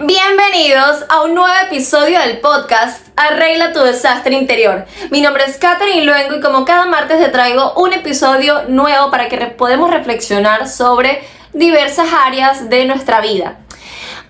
Bienvenidos a un nuevo episodio del podcast Arregla tu desastre interior. Mi nombre es Katherine Luengo y como cada martes te traigo un episodio nuevo para que podamos reflexionar sobre diversas áreas de nuestra vida.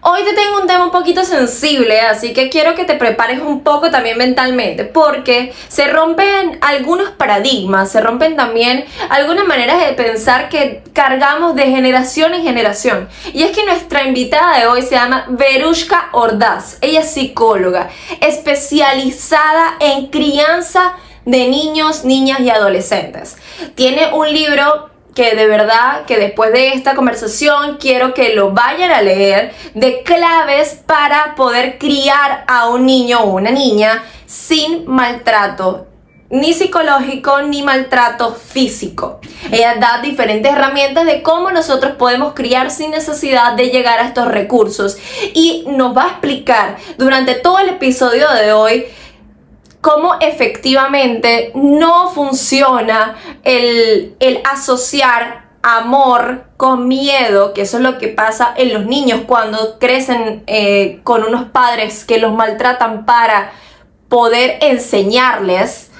Hoy te tengo un tema un poquito sensible, así que quiero que te prepares un poco también mentalmente, porque se rompen algunos paradigmas, se rompen también algunas maneras de pensar que cargamos de generación en generación. Y es que nuestra invitada de hoy se llama Verushka Ordaz. Ella es psicóloga, especializada en crianza de niños, niñas y adolescentes. Tiene un libro que de verdad que después de esta conversación quiero que lo vayan a leer, de claves para poder criar a un niño o una niña sin maltrato ni psicológico ni maltrato físico. Ella da diferentes herramientas de cómo nosotros podemos criar sin necesidad de llegar a estos recursos y nos va a explicar durante todo el episodio de hoy cómo efectivamente no funciona el asociar amor con miedo, que eso es lo que pasa en los niños cuando crecen con unos padres que los maltratan para poder enseñarles.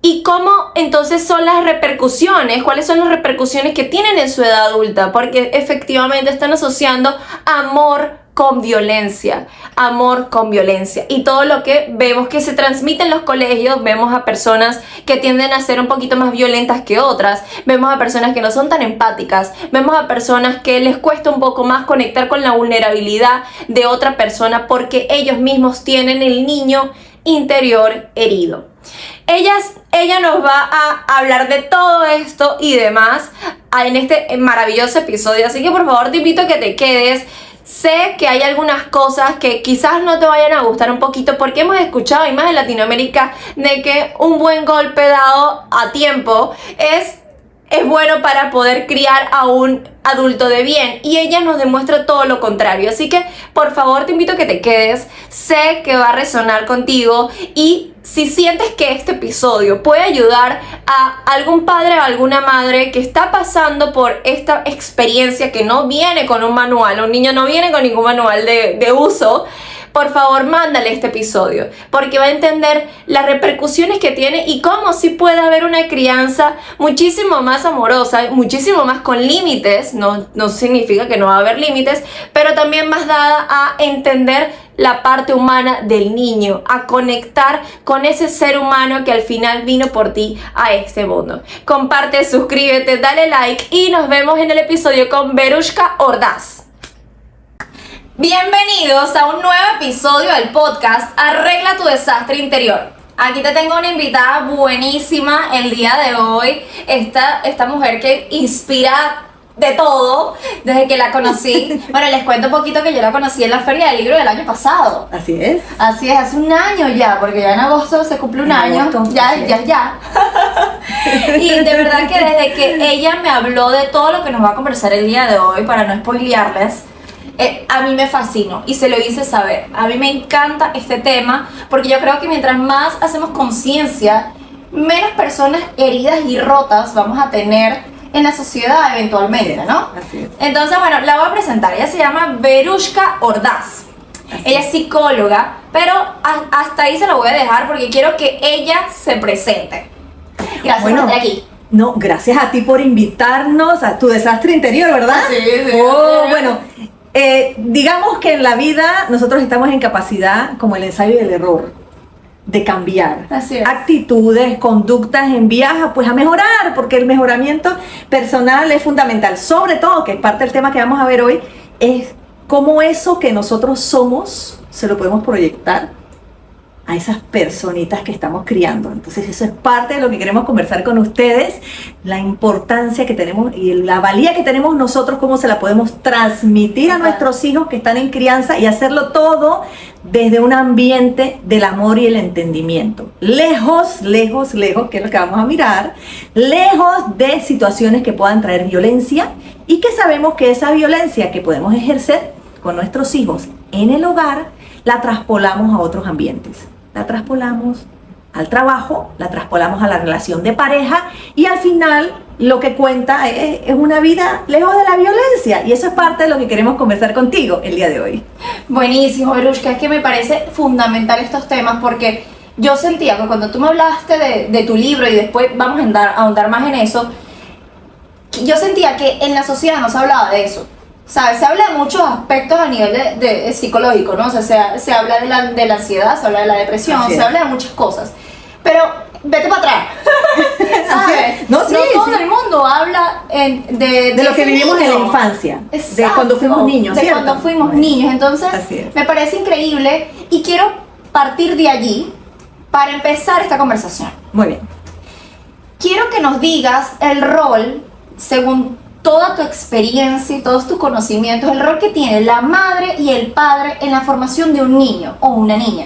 ¿Y cómo entonces son las repercusiones? ¿Cuáles son las repercusiones que tienen en su edad adulta? Porque efectivamente están asociando amor con violencia, amor con violencia. Y todo lo que vemos que se transmite en los colegios, vemos a personas que tienden a ser un poquito más violentas que otras, vemos a personas que no son tan empáticas, vemos a personas que les cuesta un poco más conectar con la vulnerabilidad de otra persona porque ellos mismos tienen el niño interior herido. Ella nos va a hablar de todo esto y demás en este maravilloso episodio, así que por favor te invito a que te quedes. Sé que hay algunas cosas que quizás no te vayan a gustar un poquito porque hemos escuchado, y más en Latinoamérica, de que un buen golpe dado a tiempo es bueno para poder criar a un adulto de bien, y ella nos demuestra todo lo contrario. Así que por favor te invito a que te quedes. Sé que va a resonar contigo, y si sientes que este episodio puede ayudar a algún padre o alguna madre que está pasando por esta experiencia que no viene con un manual, un niño no viene con ningún manual de uso, por favor mándale este episodio, porque va a entender las repercusiones que tiene y cómo sí puede haber una crianza muchísimo más amorosa, muchísimo más con límites. No significa que no va a haber límites, pero también más dada a entender la parte humana del niño, a conectar con ese ser humano que al final vino por ti a este mundo. Comparte, suscríbete, dale like y nos vemos en el episodio con Verushka Ordaz. Bienvenidos a un nuevo episodio del podcast Arregla tu desastre interior. Aquí te tengo una invitada buenísima el día de hoy. Esta mujer que inspira de todo desde que la conocí. Bueno, les cuento un poquito que yo la conocí en la Feria del Libro del año pasado. Así es. Así es, hace un año ya, porque ya en agosto se cumple un año. Ya. Y de verdad que desde que ella me habló de todo lo que nos va a conversar el día de hoy, para no spoilearles, a mí me fascinó y se lo hice saber. A mí me encanta este tema porque yo creo que mientras más hacemos conciencia, menos personas heridas y rotas vamos a tener en la sociedad eventualmente, ¿no? Así es. Entonces, bueno, la voy a presentar. Ella se llama Verushka Ordaz. Ella es psicóloga, pero hasta ahí se lo voy a dejar porque quiero que ella se presente. Gracias por estar aquí. No, gracias a ti por invitarnos a tu desastre interior, ¿verdad? Sí. Bueno, digamos que en la vida nosotros estamos en capacidad, como el ensayo y el error, de cambiar actitudes, conductas en vías pues a mejorar, porque el mejoramiento personal es fundamental. Sobre todo, que es parte del tema que vamos a ver hoy, es cómo eso que nosotros somos se lo podemos proyectar a esas personitas que estamos criando. Entonces eso es parte de lo que queremos conversar con ustedes, la importancia que tenemos y la valía que tenemos nosotros, cómo se la podemos transmitir a nuestros hijos que están en crianza, y hacerlo todo desde un ambiente del amor y el entendimiento. Lejos, que es lo que vamos a mirar, lejos de situaciones que puedan traer violencia, y que sabemos que esa violencia que podemos ejercer con nuestros hijos en el hogar, la traspolamos a otros ambientes. La traspolamos al trabajo, la traspolamos a la relación de pareja y al final lo que cuenta es una vida lejos de la violencia, y eso es parte de lo que queremos conversar contigo el día de hoy. Buenísimo, Verushka, es que me parece fundamental estos temas porque yo sentía que cuando tú me hablaste de tu libro, y después vamos a ahondar más en eso, yo sentía que en la sociedad no se hablaba de eso. ¿Sabes? Se habla de muchos aspectos a nivel de psicológico, ¿no? O sea, se habla de la ansiedad, se habla de la depresión, se habla de muchas cosas. Pero vete para atrás. ¿Sabes? No, todo el mundo habla de lo que vivimos en la infancia. Exacto, de cuando fuimos niños, ¿cierto? Cuando fuimos niños. Entonces, me parece increíble y quiero partir de allí para empezar esta conversación. Muy bien. Quiero que nos digas el rol, según toda tu experiencia y todos tus conocimientos, el rol que tiene la madre y el padre en la formación de un niño o una niña.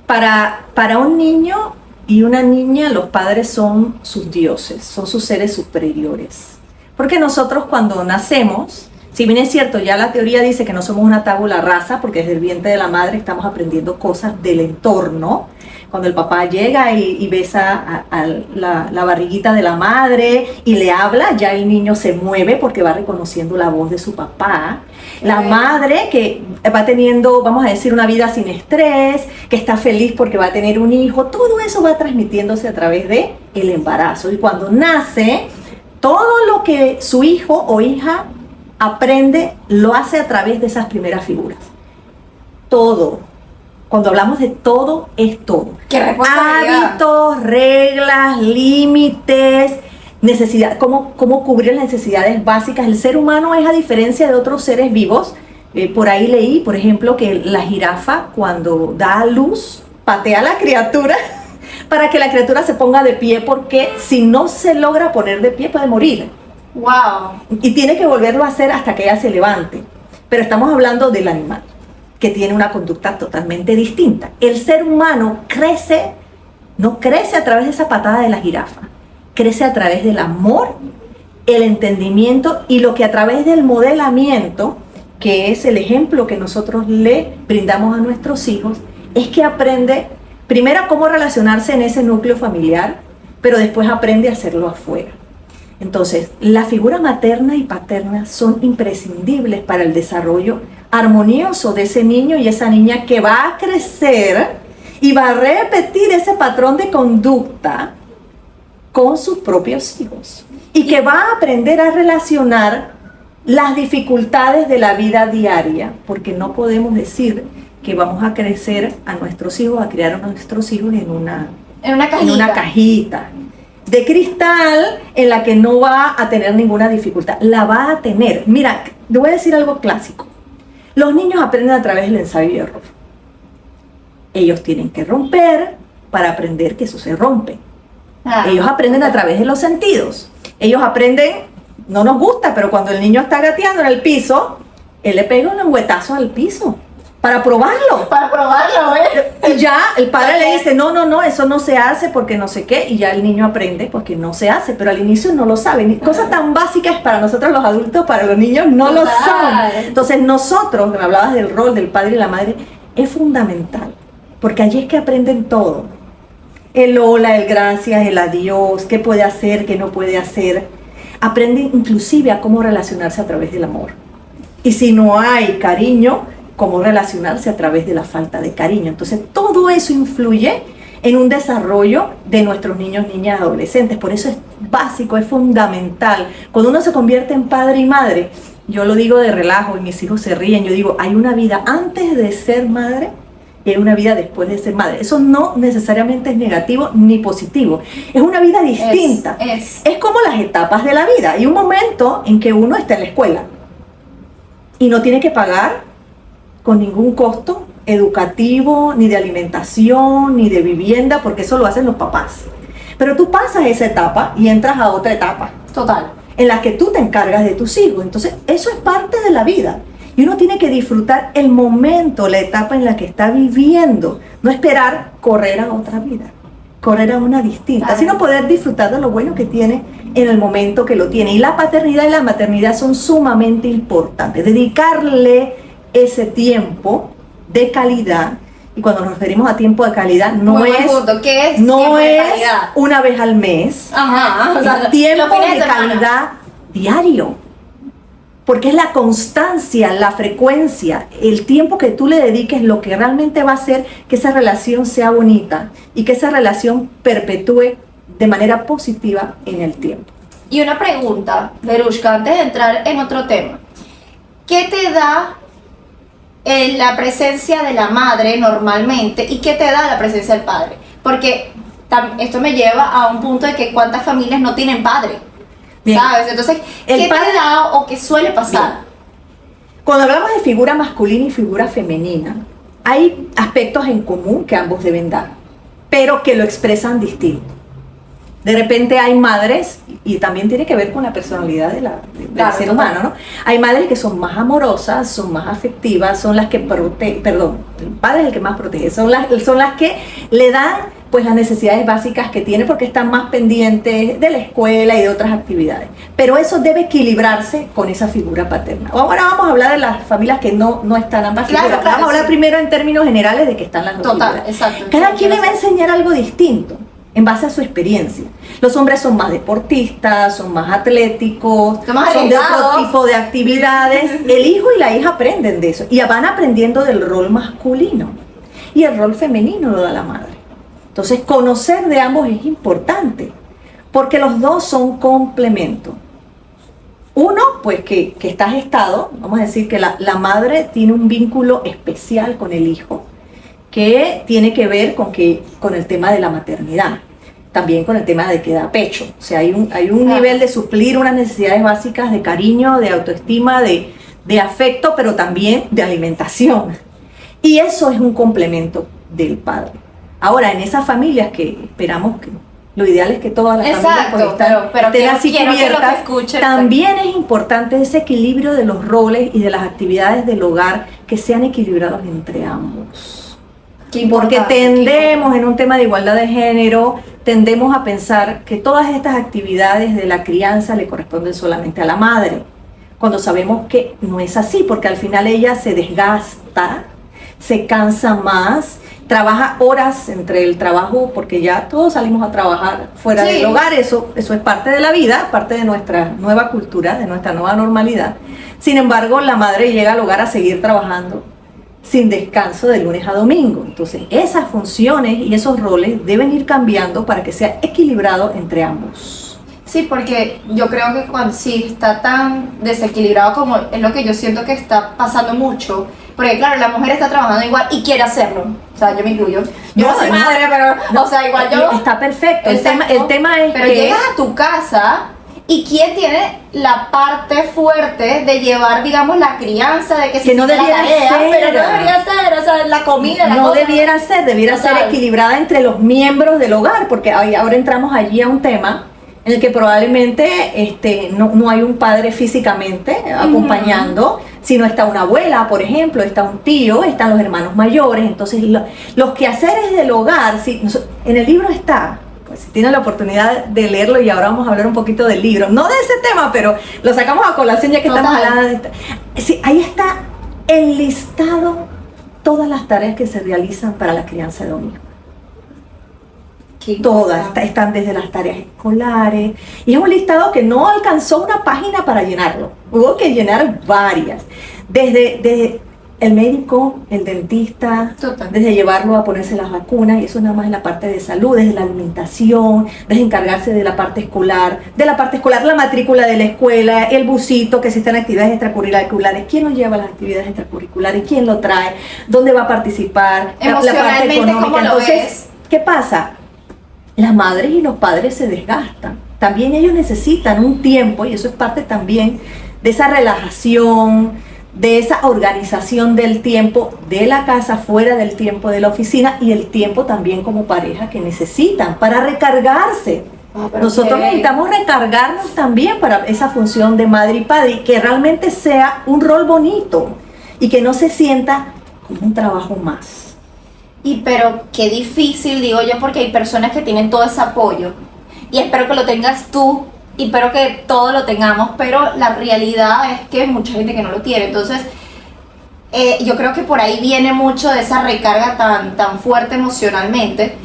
Para un niño y una niña, los padres son sus dioses, son sus seres superiores. Porque nosotros cuando nacemos, si bien es cierto, ya la teoría dice que no somos una tabula rasa, porque desde el vientre de la madre estamos aprendiendo cosas del entorno. Cuando el papá llega y besa a la barriguita de la madre y le habla, ya el niño se mueve porque va reconociendo la voz de su papá. La madre que va teniendo, vamos a decir, una vida sin estrés, que está feliz porque va a tener un hijo, todo eso va transmitiéndose a través de el embarazo. Y cuando nace, todo lo que su hijo o hija aprende, lo hace a través de esas primeras figuras. Todo. Cuando hablamos de todo, es todo. ¡Qué responsabilidad! Hábitos, reglas, límites, necesidad, cómo cubrir las necesidades básicas. El ser humano es, a diferencia de otros seres vivos, por ahí leí, por ejemplo, que la jirafa cuando da a luz, patea a la criatura para que la criatura se ponga de pie, porque si no se logra poner de pie puede morir. ¡Wow! Y tiene que volverlo a hacer hasta que ella se levante. Pero estamos hablando del animal, que tiene una conducta totalmente distinta. El ser humano no crece a través de esa patada de la jirafa, crece a través del amor, el entendimiento y lo que a través del modelamiento, que es el ejemplo que nosotros le brindamos a nuestros hijos, es que aprende primero cómo relacionarse en ese núcleo familiar, pero después aprende a hacerlo afuera. Entonces, la figura materna y paterna son imprescindibles para el desarrollo armonioso de ese niño y esa niña, que va a crecer y va a repetir ese patrón de conducta con sus propios hijos, y que va a aprender a relacionar las dificultades de la vida diaria, porque no podemos decir que vamos a crecer a nuestros hijos, a criar a nuestros hijos en una cajita de cristal en la que no va a tener ninguna dificultad. La va a tener. Mira, te voy a decir algo clásico. Los niños aprenden a través del ensayo y error. Ellos tienen que romper para aprender que eso se rompe. Ellos aprenden a través de los sentidos. Ellos aprenden, no nos gusta, pero cuando el niño está gateando en el piso, él le pega un lengüetazo al piso para probarlo. Y ya el padre le dice, no, eso no se hace porque no sé qué, y ya el niño aprende porque no se hace, pero al inicio no lo sabe. Cosas tan básicas para nosotros los adultos, para los niños no lo son. Entonces nosotros, me hablabas del rol del padre y la madre, es fundamental, porque allí es que aprenden todo. El hola, el gracias, el adiós, qué puede hacer, qué no puede hacer. Aprenden inclusive a cómo relacionarse a través del amor. Y si no hay cariño, cómo relacionarse a través de la falta de cariño. Entonces todo eso influye en un desarrollo de nuestros niños, niñas, adolescentes. Por eso es básico, es fundamental. Cuando uno se convierte en padre y madre, yo lo digo de relajo y mis hijos se ríen, yo digo, hay una vida antes de ser madre y hay una vida después de ser madre. Eso no necesariamente es negativo ni positivo, es una vida distinta. Es como las etapas de la vida. Hay un momento en que uno está en la escuela y no tiene que pagar con ningún costo educativo, ni de alimentación, ni de vivienda, porque eso lo hacen los papás. Pero tú pasas esa etapa y entras a otra etapa. Total. En la que tú te encargas de tus hijos. Entonces, eso es parte de la vida. Y uno tiene que disfrutar el momento, la etapa en la que está viviendo. No esperar correr a otra vida, correr a una distinta, sino poder disfrutar de lo bueno que tiene en el momento que lo tiene. Y la paternidad y la maternidad son sumamente importantes. Dedicarle ese tiempo de calidad Y cuando nos referimos a tiempo de calidad, no Muy buen es, punto. ¿Qué es no tiempo de es calidad? una vez al mes, Ajá, o sea, tiempo los fines de de semana. calidad diario. Porque es la constancia, la frecuencia, el tiempo que tú le dediques lo que realmente va a hacer que esa relación sea bonita y que esa relación perpetúe de manera positiva en el tiempo. Y una pregunta, Verushka, antes de entrar en otro tema. ¿Qué te da la presencia de la madre normalmente y qué te da la presencia del padre? Porque esto me lleva a un punto de que cuántas familias no tienen padre. Bien. ¿Sabes? Entonces, El ¿qué padre- te da o qué suele pasar? Bien. Cuando hablamos de figura masculina y figura femenina, hay aspectos en común que ambos deben dar, pero que lo expresan distinto. De repente hay madres, y también tiene que ver con la personalidad del Claro, ser total. humano, ¿no? Hay madres que son más amorosas, son más afectivas, son las que protegen, perdón, el padre es el que más protege, son las que le dan pues las necesidades básicas que tiene porque están más pendientes de la escuela y de otras actividades. Pero eso debe equilibrarse con esa figura paterna. Ahora vamos a hablar de las familias que no están ambas Claro, figuras. claro, Vamos a hablar sí. primero en términos generales de que están las dos Total, figuras. exacto. Cada quien le va a enseñar algo distinto en base a su experiencia. Los hombres son más deportistas, son más atléticos, Son más son de otro arriesgados. tipo de actividades. El hijo y la hija aprenden de eso y van aprendiendo del rol masculino. Y el rol femenino lo da la madre. Entonces, conocer de ambos es importante, porque los dos son complementos. Uno, pues que está gestado, vamos a decir que la madre tiene un vínculo especial con el hijo, que tiene que ver con el tema de la maternidad, también con el tema de que da pecho. O sea, hay un Claro. nivel de suplir unas necesidades básicas de cariño, de autoestima, de afecto, pero también de alimentación. Y eso es un complemento del padre. Ahora, en esas familias que esperamos que lo ideal es que todas las Exacto, familias pues, pero estén así quiero que lo que cubiertas, escuchen, también es importante ese equilibrio de los roles y de las actividades del hogar que sean equilibrados entre ambos. Qué Porque importante, tendemos en un tema de igualdad de género, tendemos a pensar que todas estas actividades de la crianza le corresponden solamente a la madre, cuando sabemos que no es así, porque al final ella se desgasta, se cansa más, trabaja horas entre el trabajo, porque ya todos salimos a trabajar fuera Sí. del hogar, eso es parte de la vida, parte de nuestra nueva cultura, de nuestra nueva normalidad. Sin embargo, la madre llega al hogar a seguir trabajando sin descanso de lunes a domingo. Entonces, esas funciones y esos roles deben ir cambiando para que sea equilibrado entre ambos. Sí, porque yo creo que cuando sí está tan desequilibrado como es lo que yo siento que está pasando mucho, porque claro, la mujer está trabajando igual y quiere hacerlo, o sea, yo me incluyo. Yo no soy No, madre, pero, o sea, igual yo... Está perfecto. Exacto. El tema es pero que llegas a tu casa y quién tiene la parte fuerte de llevar, digamos, la crianza, de que Que no hiciste la debiera tarea, ser. pero no debería ser, o sea, la comida, la no cosa. debiera ser Total. equilibrada entre los miembros del hogar, porque ahora entramos allí a un tema en el que probablemente no hay un padre físicamente acompañando, sino está una abuela, por ejemplo, está un tío, están los hermanos mayores. Entonces los quehaceres del hogar, en el libro está, pues si tienen la oportunidad de leerlo, y ahora vamos a hablar un poquito del libro, no de ese tema, pero lo sacamos a colación ya que Total. estamos hablando de esto. Sí, ahí está enlistado todas las tareas que se realizan para la crianza de un hijo. Qué Todas importante. están desde las tareas escolares, y es un listado que no alcanzó una página para llenarlo, hubo que llenar varias, desde el médico, el dentista, Total. desde llevarlo a ponerse las vacunas, y eso nada más en la parte de salud, desde la alimentación, desde encargarse de la parte escolar, la matrícula de la escuela, el busito que se está en actividades extracurriculares, quién lo lleva a las actividades extracurriculares, quién lo trae, dónde va a participar, Emocionalmente, ¿cómo lo ves? ¿Qué pasa? Las madres y los padres se desgastan. También ellos necesitan un tiempo, y eso es parte también de esa relajación, de esa organización del tiempo de la casa, fuera del tiempo de la oficina, y el tiempo también como pareja que necesitan para recargarse. Pero Nosotros qué- necesitamos recargarnos también para esa función de madre y padre, y que realmente sea un rol bonito y que no se sienta como un trabajo más. Y pero qué difícil, digo yo, porque hay personas que tienen todo ese apoyo. Y espero que lo tengas tú, y espero que todos lo tengamos, pero la realidad es que hay mucha gente que no lo tiene. Entonces, yo creo que por ahí viene mucho de esa recarga tan fuerte emocionalmente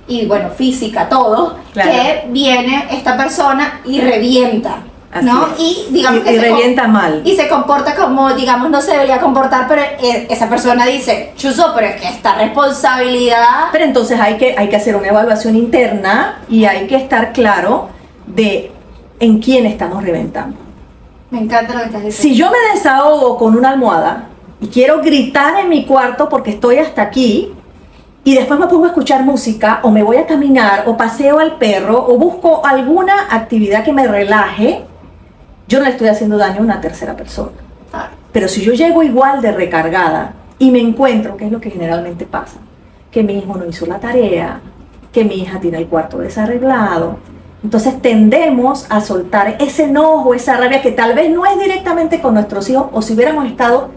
y bueno, física, todo, claro, que viene esta persona y revienta, ¿no? Y digamos que revienta mal. Y se comporta como, digamos, no se debería comportar, pero esa persona dice, Chuzo, pero es que esta responsabilidad... Pero entonces hay que hacer una evaluación interna y hay que estar claro de en quién estamos reventando. Me encanta lo que estás diciendo. Si yo me desahogo con una almohada y quiero gritar en mi cuarto porque estoy hasta aquí, y después me pongo a escuchar música, o me voy a caminar, o paseo al perro, o busco alguna actividad que me relaje, yo no le estoy haciendo daño a una tercera persona. Pero si yo llego igual de recargada y me encuentro, que es lo que generalmente pasa, que mi hijo no hizo la tarea, que mi hija tiene el cuarto desarreglado, entonces tendemos a soltar ese enojo, esa rabia que tal vez no es directamente con nuestros hijos, o si hubiéramos estado,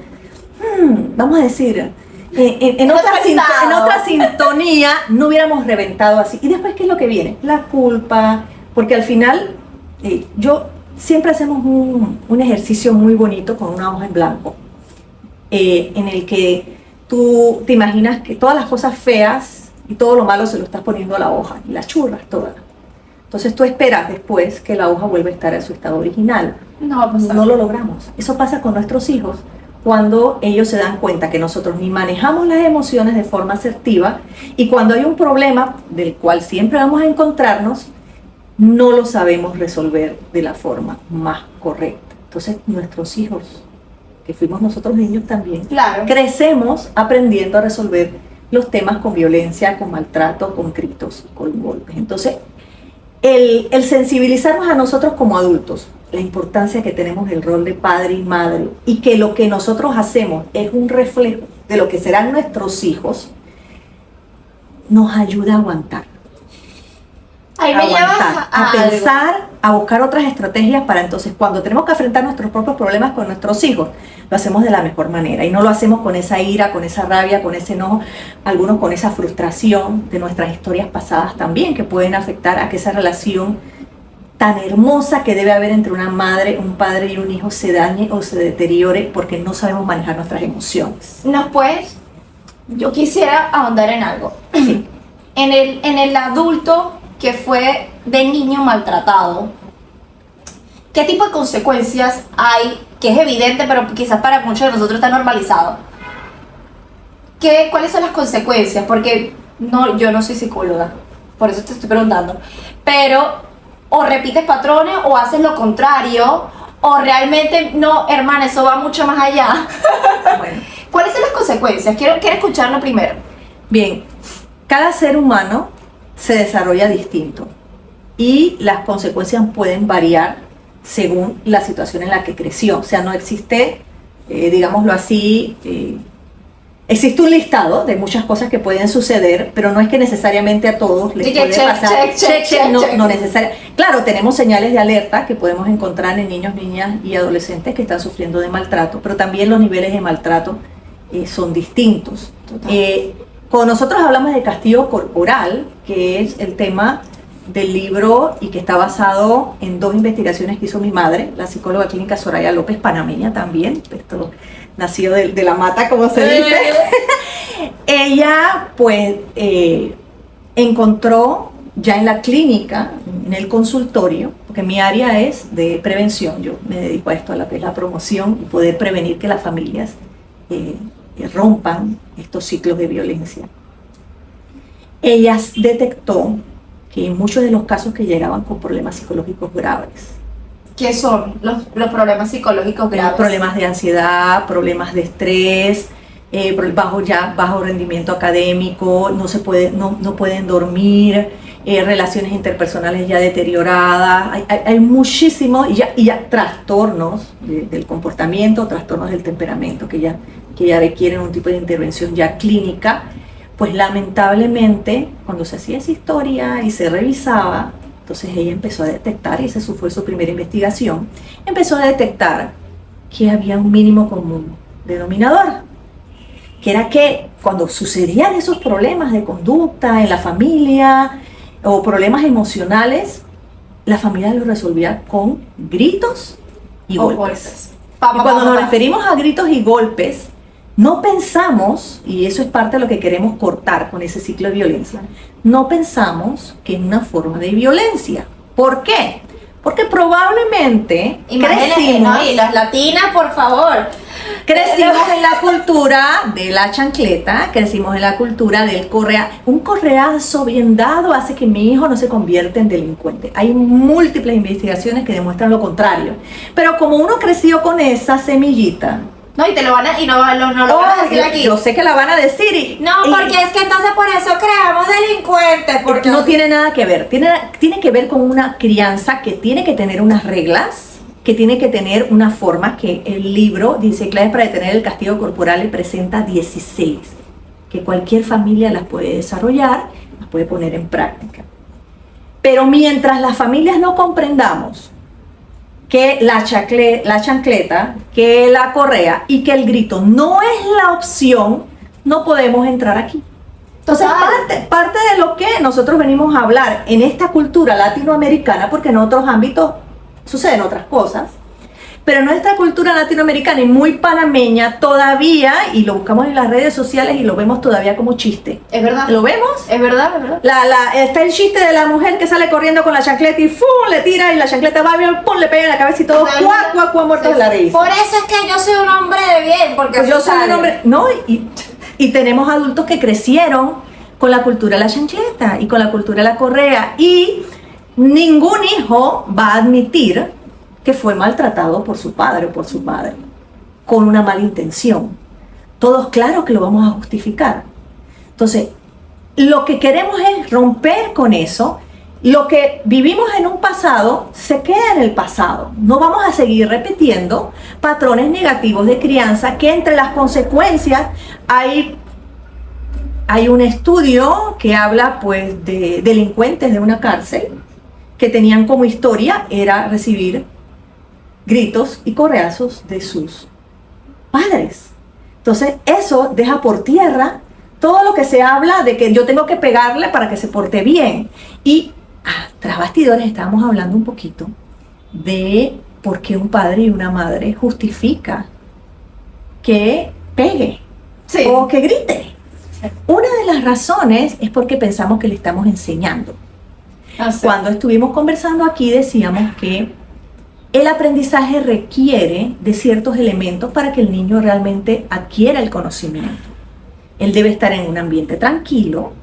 vamos a decir, en otra sintonía, no hubiéramos reventado así. Y después, ¿qué es lo que viene? La culpa, porque al final, siempre hacemos un ejercicio muy bonito con una hoja en blanco, en el que tú te imaginas que todas las cosas feas y todo lo malo se lo estás poniendo a la hoja y las churras todas. Entonces tú esperas después que la hoja vuelva a estar en su estado original. No lo logramos. Eso pasa con nuestros hijos cuando ellos se dan cuenta que nosotros ni manejamos las emociones de forma asertiva, y cuando hay un problema del cual siempre vamos a encontrarnos, no lo sabemos resolver de la forma más correcta. Entonces nuestros hijos, que fuimos nosotros niños también, claro, crecemos aprendiendo a resolver los temas con violencia, con maltrato, con gritos, con golpes. Entonces el sensibilizarnos a nosotros como adultos, la importancia que tenemos el rol de padre y madre, y que lo que nosotros hacemos es un reflejo de lo que serán nuestros hijos, nos ayuda a aguantar. Ahí me llevas a pensar, a buscar otras estrategias para entonces cuando tenemos que enfrentar nuestros propios problemas con nuestros hijos, lo hacemos de la mejor manera y no lo hacemos con esa ira, con esa rabia, con ese enojo, algunos con esa frustración de nuestras historias pasadas también, que pueden afectar a que esa relación tan hermosa que debe haber entre una madre, un padre y un hijo se dañe o se deteriore porque no sabemos manejar nuestras emociones. Yo quisiera ahondar en algo. Sí. En el adulto que fue de niño maltratado, ¿qué tipo de consecuencias hay? Que es evidente, pero quizás para muchos de nosotros está normalizado. ¿Cuáles son las consecuencias? Porque yo no soy psicóloga, por eso te estoy preguntando. Pero o repites patrones o haces lo contrario, o realmente no, hermana, eso va mucho más allá. Bueno. ¿Cuáles son las consecuencias? Quiero escucharlo primero. Bien, cada ser humano se desarrolla distinto y las consecuencias pueden variar según la situación en la que creció. O sea, no existe, digámoslo así, existe un listado de muchas cosas que pueden suceder, pero no es que necesariamente a todos les puede pasar. No necesariamente. Claro, tenemos señales de alerta que podemos encontrar en niños, niñas y adolescentes que están sufriendo de maltrato, pero también los niveles de maltrato son distintos. Cuando nosotros hablamos de castigo corporal, que es el tema del libro y que está basado en 2 investigaciones que hizo mi madre, la psicóloga clínica Soraya López, panameña también, esto nació de la mata, como se dice. Ella pues encontró ya en la clínica, en el consultorio, porque mi área es de prevención, yo me dedico a esto, a la promoción y poder prevenir que las familias rompan estos ciclos de violencia. Ella detectó que en muchos de los casos que llegaban con problemas psicológicos graves. ¿Qué son los problemas psicológicos graves? Problemas de ansiedad, problemas de estrés, bajo rendimiento académico, no pueden dormir, relaciones interpersonales ya deterioradas, hay muchísimos, y ya trastornos del comportamiento, trastornos del temperamento que ya requieren un tipo de intervención ya clínica. Pues lamentablemente, cuando se hacía esa historia y se revisaba, entonces ella empezó a detectar, y esa fue su primera investigación, empezó a detectar que había un mínimo común denominador, que era que cuando sucedían esos problemas de conducta en la familia o problemas emocionales, la familia lo resolvía con gritos y golpes. Y cuando nos referimos a gritos y golpes, no pensamos, y eso es parte de lo que queremos cortar con ese ciclo de violencia, no pensamos que es una forma de violencia. ¿Por qué? Porque probablemente Imagínate, ¿no? Y las latinas, por favor. Crecimos en la cultura de la chancleta, crecimos en la cultura del correa. Un correazo bien dado hace que mi hijo no se convierta en delincuente. Hay múltiples investigaciones que demuestran lo contrario. Pero como uno creció con esa semillita, no, y te lo van a, y no lo van a decir aquí. Yo sé que la van a decir no, porque es que entonces por eso creamos delincuentes. Porque no tiene nada que ver. Tiene que ver con una crianza que tiene que tener unas reglas, que tiene que tener una forma, que el libro dice claves para detener el castigo corporal le presenta 16, que cualquier familia las puede desarrollar, las puede poner en práctica. Pero mientras las familias no comprendamos que la chancleta, que la correa y que el grito no es la opción, no podemos entrar aquí. Entonces, parte de lo que nosotros venimos a hablar en esta cultura latinoamericana, porque en otros ámbitos suceden otras cosas, pero en nuestra cultura latinoamericana y muy panameña todavía, y lo buscamos en las redes sociales y lo vemos todavía como chiste. ¿Es verdad? ¿Lo vemos? Es verdad, es verdad. Está el chiste de la mujer que sale corriendo con la chancleta y ¡fum! Le tira y la chancleta va bien, ¡pum! Le pega en la cabeza y todo ¡cuá! Muertos de la risa. Por eso es que yo soy un hombre de bien, porque pues yo soy un hombre, no, y tenemos adultos que crecieron con la cultura de la chancleta y con la cultura de la correa, y ningún hijo va a admitir que fue maltratado por su padre o por su madre, con una mala intención. Todos claro que lo vamos a justificar. Entonces, lo que queremos es romper con eso. Lo que vivimos en un pasado se queda en el pasado. No vamos a seguir repitiendo patrones negativos de crianza, que entre las consecuencias hay un estudio que habla pues de delincuentes de una cárcel que tenían como historia era recibir gritos y correazos de sus padres. Entonces eso deja por tierra todo lo que se habla de que yo tengo que pegarle para que se porte bien. Y tras bastidores estábamos hablando un poquito de por qué un padre y una madre justifica que pegue o que grite. Una de las razones es porque pensamos que le estamos enseñando. Cuando estuvimos conversando aquí decíamos que el aprendizaje requiere de ciertos elementos para que el niño realmente adquiera el conocimiento. Él debe estar en un ambiente tranquilo,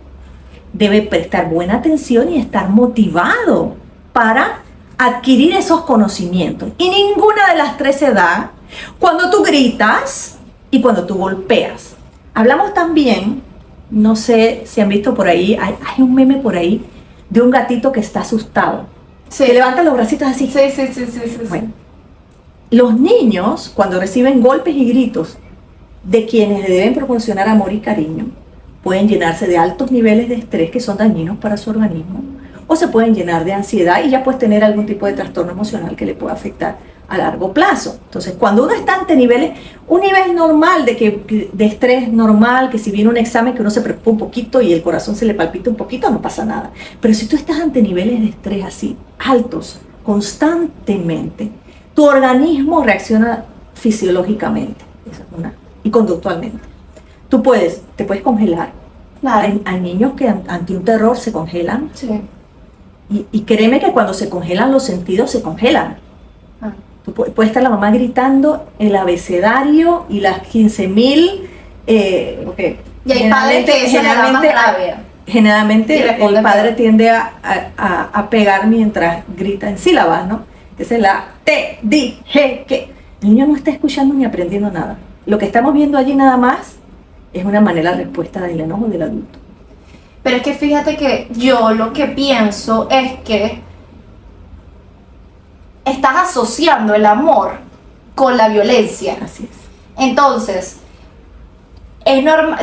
debe prestar buena atención y estar motivado para adquirir esos conocimientos. Y ninguna de las tres se da cuando tú gritas y cuando tú golpeas. Hablamos también, no sé si han visto por ahí, hay un meme por ahí de un gatito que está asustado. Que levanta los bracitos así. Sí. Bueno, los niños, cuando reciben golpes y gritos de quienes le deben proporcionar amor y cariño, pueden llenarse de altos niveles de estrés que son dañinos para su organismo, o se pueden llenar de ansiedad y ya puedes tener algún tipo de trastorno emocional que le pueda afectar a largo plazo. Entonces, cuando uno está ante niveles, un nivel normal de estrés normal, que si viene un examen que uno se preocupa un poquito y el corazón se le palpita un poquito, no pasa nada. Pero si tú estás ante niveles de estrés así, altos, constantemente, tu organismo reacciona fisiológicamente y conductualmente. Te puedes congelar. Claro. Hay niños que ante un terror se congelan. Sí. Y créeme que cuando se congelan los sentidos, se congelan. Puede estar la mamá gritando el abecedario y las 15.000. Y hay padres que eso le da más rabia. Generalmente el padre tiende a pegar mientras grita en sílabas, ¿no? Esa es la te, di, je, que. El niño no está escuchando ni aprendiendo nada. Lo que estamos viendo allí nada más es una manera de respuesta del enojo del adulto. Pero es que fíjate que yo lo que pienso es que estás asociando el amor con la violencia. Así es. Entonces,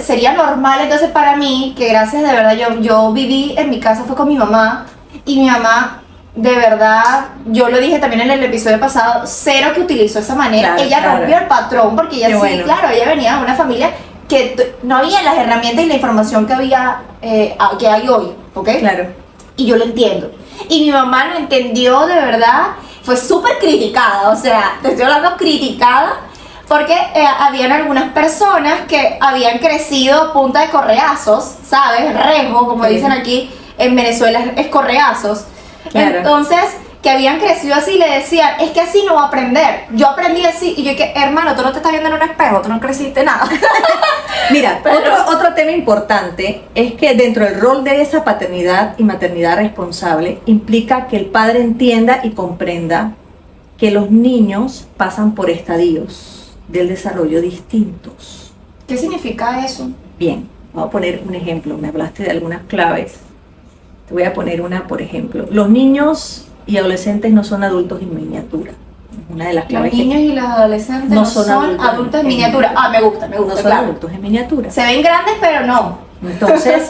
sería normal entonces para mí, que gracias de verdad, yo viví en mi casa, fue con mi mamá, y mi mamá, de verdad, yo lo dije también en el episodio pasado, cero que utilizó esa manera. Ella rompió el patrón, porque ella ella venía de una familia que no había las herramientas y la información que que hay hoy, ¿ok? Claro. Y yo lo entiendo. Y mi mamá lo entendió de verdad, fue súper criticada, o sea, te estoy hablando criticada, Porque habían algunas personas que habían crecido a punta de correazos, ¿sabes? Rejo, como dicen aquí en Venezuela, es correazos. Claro. Entonces, que habían crecido así, le decían, es que así no va a aprender. Yo aprendí así, y yo que, hermano, tú no te estás viendo en un espejo, tú no creciste nada. Mira, otro tema importante es que dentro del rol de esa paternidad y maternidad responsable implica que el padre entienda y comprenda que los niños pasan por estadios del desarrollo distintos. ¿Qué significa eso? Bien, voy a poner un ejemplo. Me hablaste de algunas claves. Te voy a poner una, por ejemplo. Los niños y adolescentes no son adultos en miniatura. Una de las claves. Los niños y los adolescentes no son adultos en miniatura. Me gusta, no son claro. adultos en miniatura. Se ven grandes, pero no. Entonces,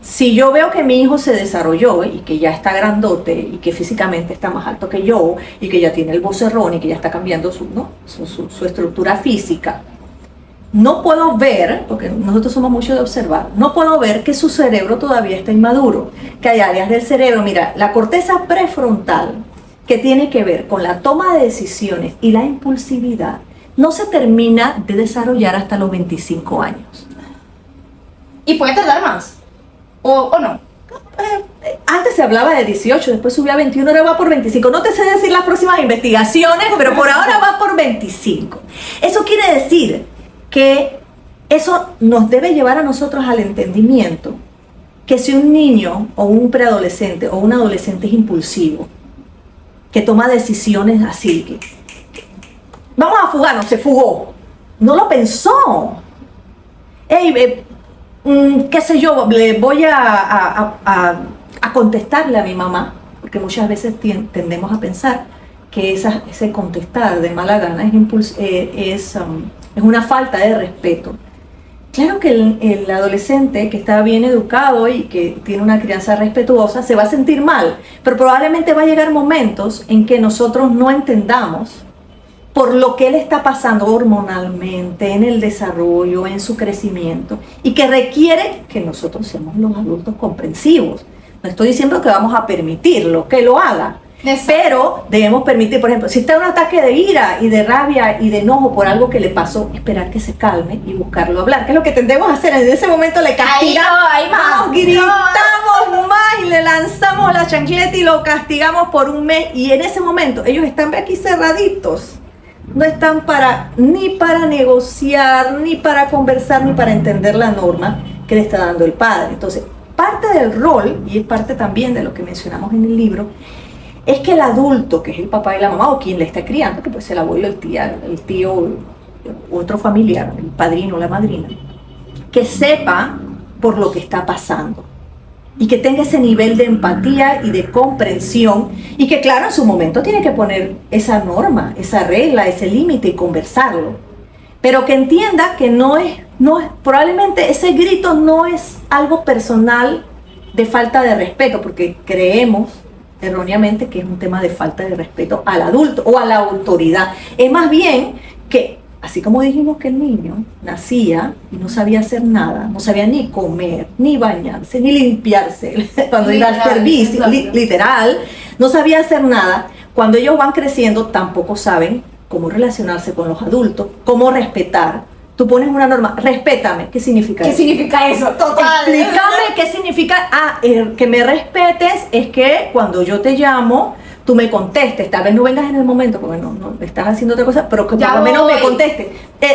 si yo veo que mi hijo se desarrolló y que ya está grandote y que físicamente está más alto que yo y que ya tiene el vocerrón y que ya está cambiando su estructura física, no puedo ver, porque nosotros somos mucho de observar, no puedo ver que su cerebro todavía está inmaduro, que hay áreas del cerebro, mira, la corteza prefrontal, que tiene que ver con la toma de decisiones y la impulsividad, no se termina de desarrollar hasta los 25 años. ¿Y puede tardar más? ¿O no? Antes se hablaba de 18, después subió a 21, ahora va por 25. No te sé decir las próximas investigaciones, pero por ahora va por 25. Eso quiere decir que eso nos debe llevar a nosotros al entendimiento que si un niño o un preadolescente o un adolescente es impulsivo, que toma decisiones así, que vamos a fugarnos, se fugó, no lo pensó. Qué sé yo, le voy a contestarle a mi mamá, porque muchas veces tendemos a pensar que ese contestar de mala gana es una falta de respeto. Claro que el adolescente que está bien educado y que tiene una crianza respetuosa se va a sentir mal, pero probablemente va a llegar momentos en que nosotros no entendamos por lo que él está pasando hormonalmente, en el desarrollo, en su crecimiento, y que requiere que nosotros seamos los adultos comprensivos. No estoy diciendo que vamos a permitirlo, que lo haga, pero debemos permitir, por ejemplo, si está en un ataque de ira y de rabia y de enojo por algo que le pasó, esperar que se calme y buscarlo hablar, que es lo que tendemos a hacer. En ese momento le castigamos, gritamos más y le lanzamos la chancleta y lo castigamos por un mes, y en ese momento ellos están aquí cerraditos. No están ni para negociar, ni para conversar, ni para entender la norma que le está dando el padre. Entonces, parte del rol, y es parte también de lo que mencionamos en el libro, es que el adulto, que es el papá y la mamá, o quien le está criando, que puede ser el abuelo, el tío, otro familiar, el padrino o la madrina, que sepa por lo que está pasando. Y que tenga ese nivel de empatía y de comprensión, y que claro, en su momento tiene que poner esa norma, esa regla, ese límite y conversarlo, pero que entienda que no es, probablemente ese grito no es algo personal de falta de respeto, porque creemos erróneamente que es un tema de falta de respeto al adulto o a la autoridad. Es más bien que, así como dijimos que el niño nacía y no sabía hacer nada, no sabía ni comer, ni bañarse, ni limpiarse, cuando iba al servicio, literal, no sabía hacer nada. Cuando ellos van creciendo tampoco saben cómo relacionarse con los adultos, cómo respetar. Tú pones una norma, respétame, ¿qué significa eso? ¿Qué significa eso? Total. Explícame qué significa, que me respetes es que cuando yo te llamo, tú me contestes, tal vez no vengas en el momento porque no estás haciendo otra cosa, pero que por lo menos me contestes.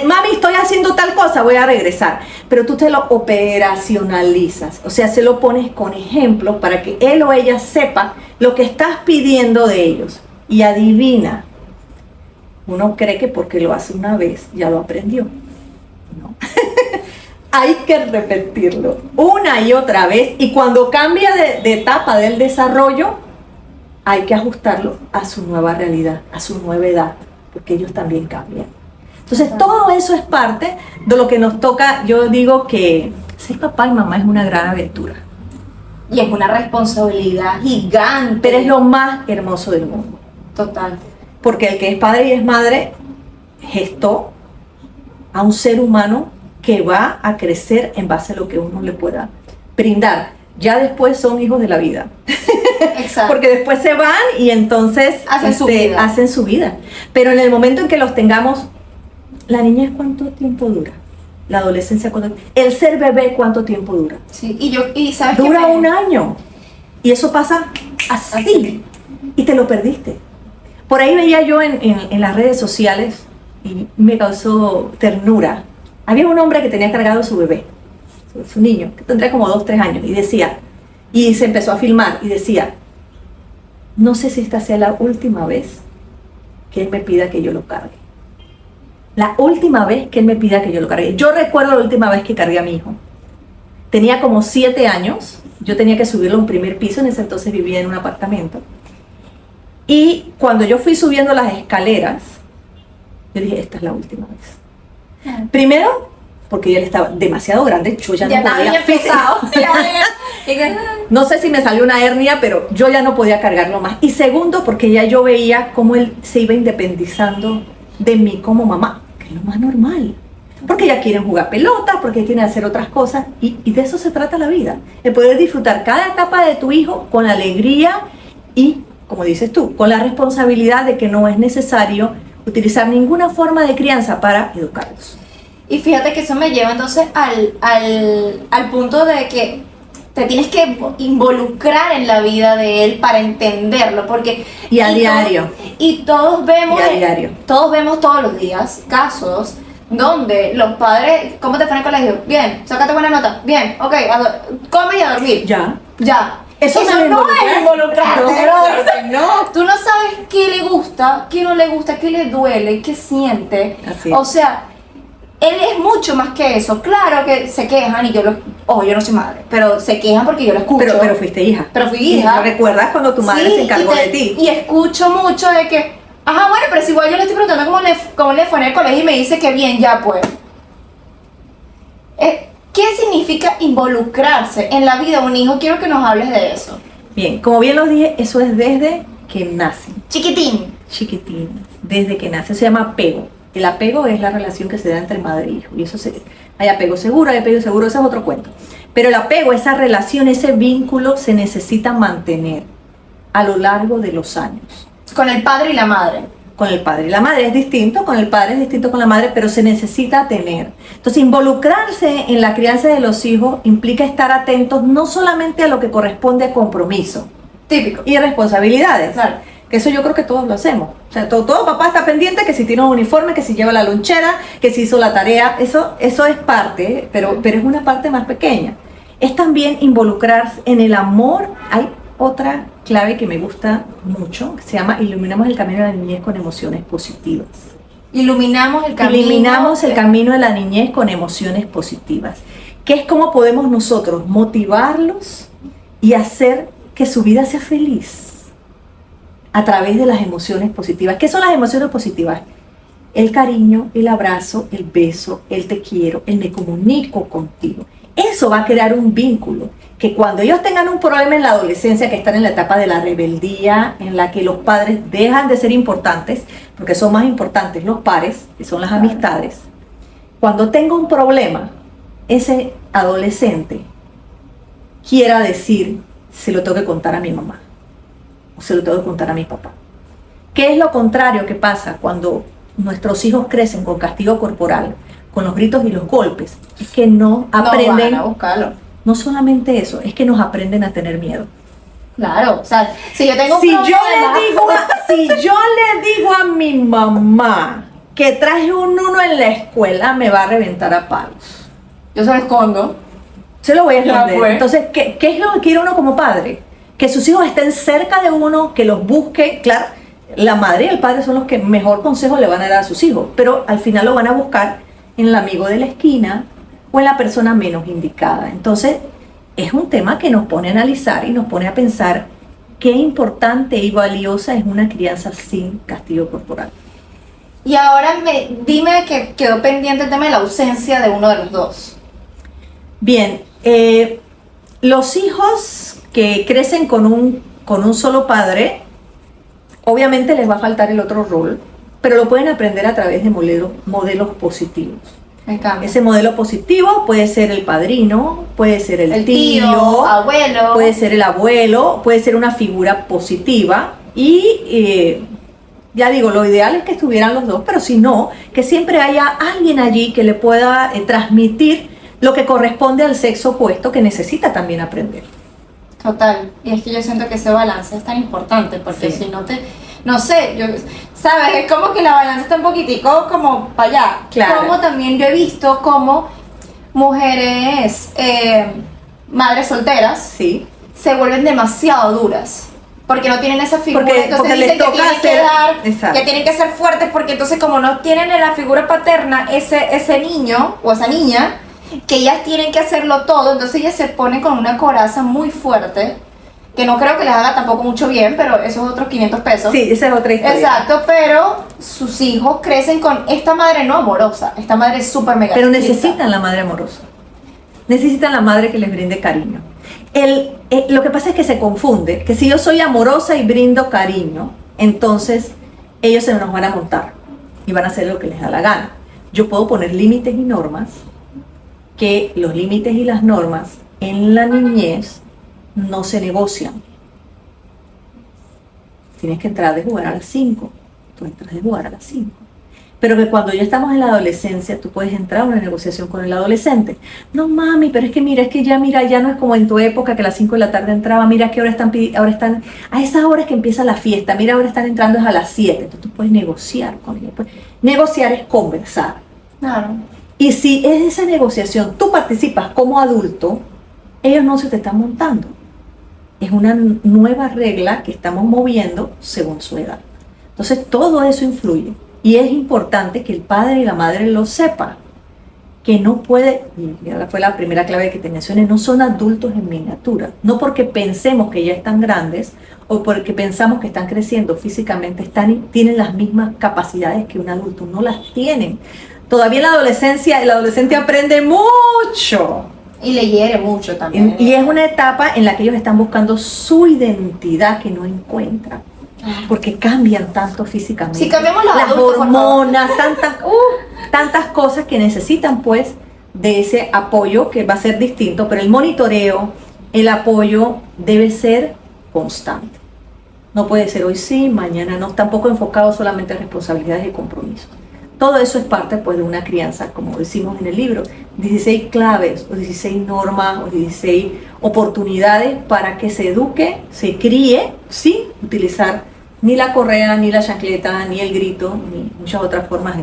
Mami, estoy haciendo tal cosa, voy a regresar. Pero tú te lo operacionalizas, o sea, se lo pones con ejemplos para que él o ella sepa lo que estás pidiendo de ellos. Y adivina, uno cree que porque lo hace una vez ya lo aprendió. No. Hay que repetirlo una y otra vez, y cuando cambia de etapa del desarrollo, hay que ajustarlo a su nueva realidad, a su nueva edad, porque ellos también cambian. Entonces, todo eso es parte de lo que nos toca. Yo digo que ser papá y mamá es una gran aventura. Y es una responsabilidad gigante. Pero es lo más hermoso del mundo. Total. Porque el que es padre y es madre gestó a un ser humano que va a crecer en base a lo que uno le pueda brindar. Ya después son hijos de la vida. Exacto. Porque después se van y entonces hacen su vida. Pero en el momento en que los tengamos ¿La niñez cuánto tiempo dura? ¿La adolescencia cuánto? ¿El ser bebé cuánto tiempo dura? Sí, y ¿sabes qué? Dura un año. Y eso pasa así. Y te lo perdiste. Por ahí veía yo en las redes sociales y me causó ternura. Había un hombre que tenía cargado a su bebé, su niño, que tendría como 2, 3 años, y decía, y se empezó a filmar y decía, no sé si esta sea la última vez que él me pida que yo lo cargue. La última vez que él me pida que yo lo cargue. Yo recuerdo la última vez que cargué a mi hijo. Tenía como 7 años, yo tenía que subirlo a un primer piso, en ese entonces vivía en un apartamento. Y cuando yo fui subiendo las escaleras, yo dije, esta es la última vez. Primero, porque ya él estaba demasiado grande, yo ya no podía. No sé si me salió una hernia, pero yo ya no podía cargarlo más. Y segundo, porque ya yo veía cómo él se iba independizando de mí como mamá, que es lo más normal. Porque ya quieren jugar pelota, porque quieren hacer otras cosas. Y de eso se trata la vida. El poder disfrutar cada etapa de tu hijo con la alegría y, como dices tú, con la responsabilidad de que no es necesario utilizar ninguna forma de crianza para educarlos. Y fíjate que eso me lleva entonces al punto de que te tienes que involucrar en la vida de él para entenderlo, porque y a diario. Todos vemos, y a diario. Todos vemos todos los días casos donde los padres, ¿cómo te fue en el colegio? Bien, sácate buena nota, bien, ok, come y a dormir. Ya. Eso no es involucrarte, no. Tú no sabes qué le gusta, qué no le gusta, qué le duele, qué siente. Así. O sea, él es mucho más que eso. Claro que se quejan y yo no soy madre, pero se quejan porque yo lo escucho. Pero fuiste hija. Pero fui hija. ¿Y recuerdas cuando tu madre se encargó de ti? Y escucho mucho de que, ajá, bueno, pero si igual yo le estoy preguntando cómo le fue en el colegio y me dice que bien, ya pues. ¿Qué significa involucrarse en la vida de un hijo? Quiero que nos hables de eso. Bien, como bien lo dije, eso es desde que nacen. Chiquitines, desde que nace. Se llama apego. El apego es la relación que se da entre madre e hijo. Y eso hay apego seguro, ese es otro cuento. Pero el apego, esa relación, ese vínculo se necesita mantener a lo largo de los años. Con el padre y la madre. Con el padre y la madre es distinto, con el padre es distinto con la madre, pero se necesita tener. Entonces, involucrarse en la crianza de los hijos implica estar atentos no solamente a lo que corresponde a compromiso. Típico. Y responsabilidades. Claro. Que eso yo creo que todos lo hacemos. O sea, todo papá está pendiente que si tiene un uniforme, que si lleva la lonchera, que si hizo la tarea. Eso es parte, pero es una parte más pequeña. Es también involucrarse en el amor. Hay otra clave que me gusta mucho, que se llama iluminamos el camino de la niñez con emociones positivas. Iluminamos el camino de la niñez con emociones positivas. Que es cómo podemos nosotros motivarlos y hacer que su vida sea feliz a través de las emociones positivas. ¿Qué son las emociones positivas? El cariño, el abrazo, el beso, el te quiero, el me comunico contigo. Eso va a crear un vínculo que cuando ellos tengan un problema en la adolescencia, que están en la etapa de la rebeldía, en la que los padres dejan de ser importantes, porque son más importantes los pares, que son las amistades. Cuando tenga un problema, ese adolescente quiera decir, se lo tengo que contar a mi mamá, o se lo tengo que contar a mi papá. ¿Qué es lo contrario que pasa cuando nuestros hijos crecen con castigo corporal, con los gritos y los golpes? Es que no aprenden. No van a buscarlo. No solamente eso, es que nos aprenden a tener miedo. Claro, o sea, si yo tengo un si problema, yo le digo a mi mamá que traje un 1 en la escuela, me va a reventar a palos. Yo se lo escondo. Se lo voy a esconder. Pues. Entonces, ¿qué es lo que quiere uno como padre? Que sus hijos estén cerca de uno, que los busque. Claro, la madre y el padre son los que mejor consejo le van a dar a sus hijos, pero al final lo van a buscar en el amigo de la esquina o en la persona menos indicada. Entonces, es un tema que nos pone a analizar y nos pone a pensar qué importante y valiosa es una crianza sin castigo corporal. Y ahora dime que quedó pendiente el tema de la ausencia de uno de los dos. Bien, los hijos que crecen con un solo padre, obviamente les va a faltar el otro rol, pero lo pueden aprender a través de modelos positivos. Me encanta. Ese modelo positivo puede ser el padrino, puede ser el tío, abuelo, puede ser el abuelo, puede ser una figura positiva y Ya digo, lo ideal es que estuvieran los dos, pero si no, que siempre haya alguien allí que le pueda transmitir lo que corresponde al sexo opuesto, que necesita también aprender. Total, y es que yo siento que ese balance es tan importante, porque Sí. si no te, no sé, sabes, es como que la balanza está un poquitico como para allá. Claro. Como también yo he visto como mujeres, madres solteras, Sí. se vuelven demasiado duras. Porque no tienen esa figura, Porque entonces les dicen que toca tienen que hacer- dar, Exacto. que tienen que ser fuertes, porque entonces como no tienen en la figura paterna ese niño o esa niña, que ellas tienen que hacerlo todo, entonces ellas se ponen con una coraza muy fuerte, que no creo que les haga tampoco mucho bien, pero esos otros 500 pesos. Sí, esa es otra historia. Exacto, pero sus hijos crecen con esta madre no amorosa, esta madre súper mega Pero estricta. necesitan la madre amorosa. Necesitan la madre que les brinde cariño. Lo que pasa es que se confunde, que si yo soy amorosa y brindo cariño, entonces ellos se nos van a montar y van a hacer lo que les da la gana. Yo puedo poner límites y normas, que los límites y las normas en la niñez no se negocian. Tienes que entrar de jugar a las 5, tú entras de jugar a las 5. Pero que cuando ya estamos en la adolescencia, tú puedes entrar a una negociación con el adolescente. No, mami, pero es que mira, ya no es como en tu época que a las 5 de la tarde entraba, mira que ahora están, a esas horas que empieza la fiesta, mira, ahora están entrando es a las 7. Entonces tú puedes negociar con ellos. Negociar es conversar. Claro. Y si en esa negociación tú participas como adulto, ellos no se te están montando. Es una nueva regla que estamos moviendo según su edad. Entonces todo eso influye. Y es importante que el padre y la madre lo sepan, que no puede, y ya fue la primera clave que te mencioné, no son adultos en miniatura. No porque pensemos que ya están grandes o porque pensamos que están creciendo físicamente, tienen las mismas capacidades que un adulto, no las tienen. Todavía en la adolescencia, el adolescente aprende mucho. Y le hiere mucho también. Y es una etapa en la que ellos están buscando su identidad que no encuentran. Porque cambian tanto físicamente. Si cambiamos los las adultos, por hormonas, tantas cosas que necesitan pues de ese apoyo que va a ser distinto, pero el monitoreo, el apoyo debe ser constante. No puede ser hoy sí, mañana no, tampoco enfocado solamente en responsabilidades y compromisos. Todo eso es parte pues de una crianza, como decimos en el libro, 16 claves o 16 normas o 16 oportunidades para que se eduque, se críe sin utilizar ni la correa, ni la chancleta, ni el grito, ni muchas otras formas.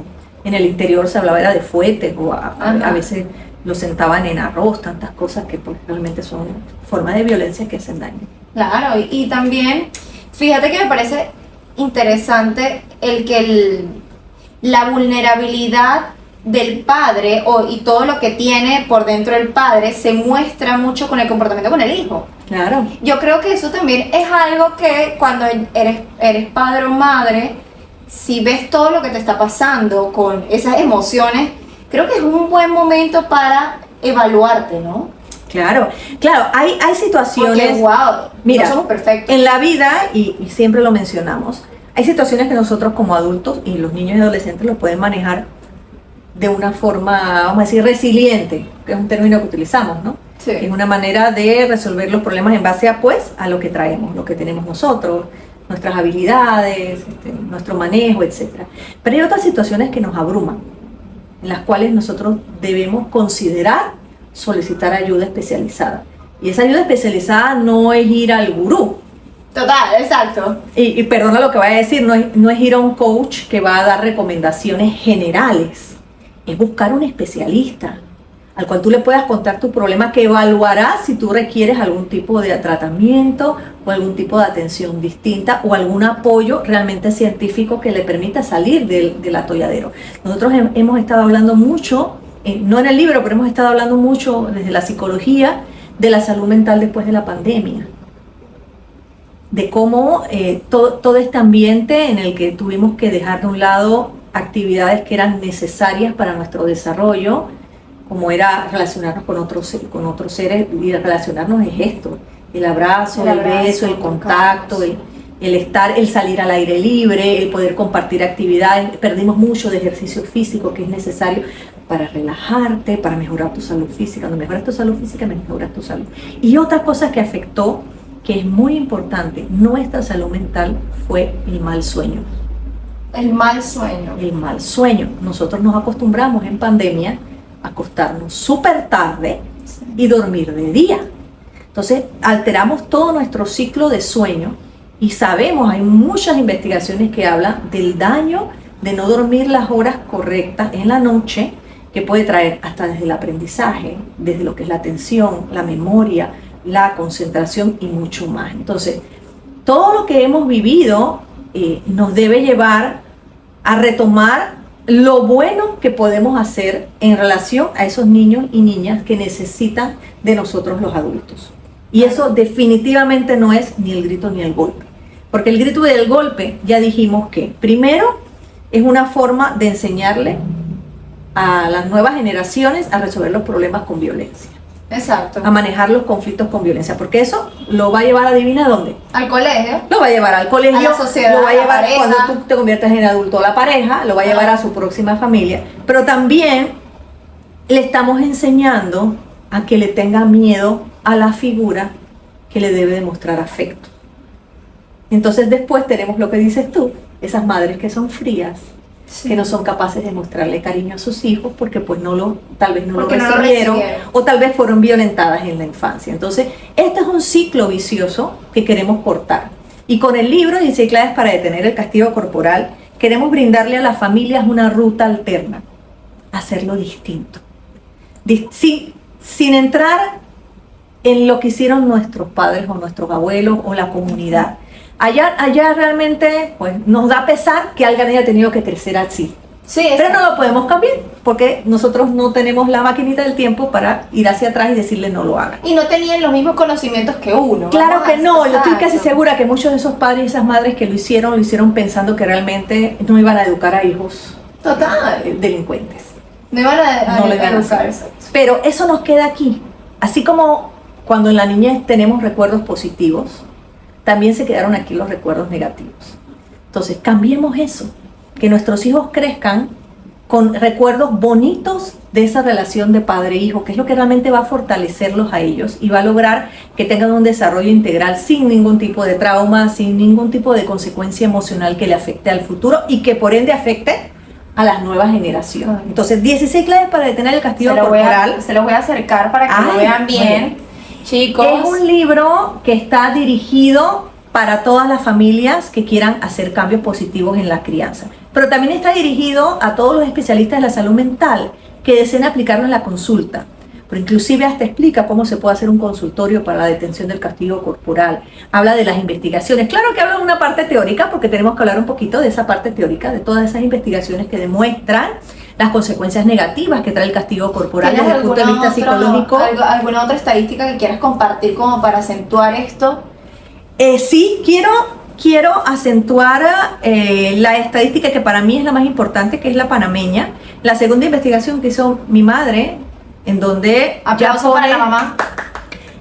En el interior se hablaba era de fuetes o a veces lo sentaban en arroz, tantas cosas que pues realmente son formas de violencia que hacen daño. Claro, y también, fíjate que me parece interesante la vulnerabilidad del padre y todo lo que tiene por dentro el padre se muestra mucho con el comportamiento con el hijo. Claro. Yo creo que eso también es algo que cuando eres padre o madre, si ves todo lo que te está pasando con esas emociones, creo que es un buen momento para evaluarte, ¿no? Claro, hay situaciones. Porque, wow, mira, no somos perfectos. En la vida, y siempre lo mencionamos, hay situaciones que nosotros como adultos y los niños y adolescentes los pueden manejar de una forma, vamos a decir, resiliente, que es un término que utilizamos, ¿no? Sí. Que es una manera de resolver los problemas en base a lo que traemos, lo que tenemos nosotros, nuestras habilidades, nuestro manejo, etc. Pero hay otras situaciones que nos abruman, en las cuales nosotros debemos considerar solicitar ayuda especializada. Y esa ayuda especializada no es ir al gurú. Total, exacto. Y perdona lo que voy a decir, no es ir a un coach que va a dar recomendaciones generales. Es buscar un especialista al cual tú le puedas contar tu problema, que evaluará si tú requieres algún tipo de tratamiento o algún tipo de atención distinta o algún apoyo realmente científico que le permita salir del atolladero. Nosotros hemos estado hablando mucho, no en el libro, pero hemos estado hablando mucho desde la psicología de la salud mental después de la pandemia. De cómo todo este ambiente en el que tuvimos que dejar de un lado actividades que eran necesarias para nuestro desarrollo, como era relacionarnos con otros seres, y relacionarnos es esto, el abrazo, el beso, el contacto, el salir al aire libre, el poder compartir actividades. Perdimos mucho de ejercicio físico que es necesario para relajarte, para mejorar tu salud física. Cuando mejoras tu salud física, mejoras tu salud. Y otra cosa que afectó, que es muy importante, nuestra salud mental, fue el mal sueño. El mal sueño. El mal sueño. Nosotros nos acostumbramos en pandemia a acostarnos súper tarde y dormir de día. Entonces alteramos todo nuestro ciclo de sueño y sabemos, hay muchas investigaciones que hablan del daño de no dormir las horas correctas en la noche, que puede traer hasta desde el aprendizaje, desde lo que es la atención, la memoria, la concentración y mucho más. Entonces, todo lo que hemos vivido nos debe llevar a retomar lo bueno que podemos hacer en relación a esos niños y niñas que necesitan de nosotros los adultos. Y eso definitivamente no es ni el grito ni el golpe. Porque el grito y el golpe, ya dijimos que primero es una forma de enseñarle a las nuevas generaciones a resolver los problemas con violencia. Exacto. A manejar los conflictos con violencia, porque eso lo va a llevar, adivina dónde. Al colegio. Lo va a llevar al colegio, a la sociedad, lo va a llevar pareja. cuando tú te conviertas en adulto a la pareja, lo va a llevar a su próxima familia, pero también le estamos enseñando a que le tenga miedo a la figura que le debe demostrar afecto. Entonces después tenemos lo que dices tú, esas madres que son frías, Sí. que no son capaces de mostrarle cariño a sus hijos porque pues tal vez no lo Porque no lo recibieron, recibieron. o tal vez fueron violentadas en la infancia. Entonces, este es un ciclo vicioso que queremos cortar. Y con el libro 16 claves para detener el castigo corporal, queremos brindarle a las familias una ruta alterna, hacerlo distinto. Sin entrar en lo que hicieron nuestros padres o nuestros abuelos o la comunidad. Allá realmente pues, nos da pesar que alguien haya tenido que crecer así. Sí, Pero no lo podemos cambiar porque nosotros no tenemos la maquinita del tiempo para ir hacia atrás y decirle no lo hagan. Y no tenían los mismos conocimientos que uno. Claro Vamos que a- no, yo estoy exacto. casi segura que muchos de esos padres y esas madres que lo hicieron pensando que realmente no iban a educar a hijos Total. delincuentes. No iban a No lo iban a educarse. Pero eso nos queda aquí. Así como cuando en la niñez tenemos recuerdos positivos, también se quedaron aquí los recuerdos negativos. Entonces, cambiemos eso. Que nuestros hijos crezcan con recuerdos bonitos de esa relación de padre-hijo, que es lo que realmente va a fortalecerlos a ellos y va a lograr que tengan un desarrollo integral sin ningún tipo de trauma, sin ningún tipo de consecuencia emocional que le afecte al futuro y que por ende afecte a las nuevas generaciones. Entonces, 16 claves para detener el castigo corporal. Se los voy a acercar para que lo Ay, vean muy bien. bien. Chicos. Es un libro que está dirigido para todas las familias que quieran hacer cambios positivos en la crianza. Pero también está dirigido a todos los especialistas de la salud mental que deseen aplicarlo en la consulta. Pero inclusive hasta explica cómo se puede hacer un consultorio para la detención del castigo corporal. Habla de las investigaciones. Claro que habla de una parte teórica porque tenemos que hablar un poquito de esa parte teórica, de todas esas investigaciones que demuestran las consecuencias negativas que trae el castigo corporal desde el punto de vista psicológico. ¿Alguna otra estadística que quieras compartir como para acentuar esto? Sí, quiero acentuar la estadística que para mí es la más importante, que es la panameña. La segunda investigación que hizo mi madre, en donde Aplauso para la mamá.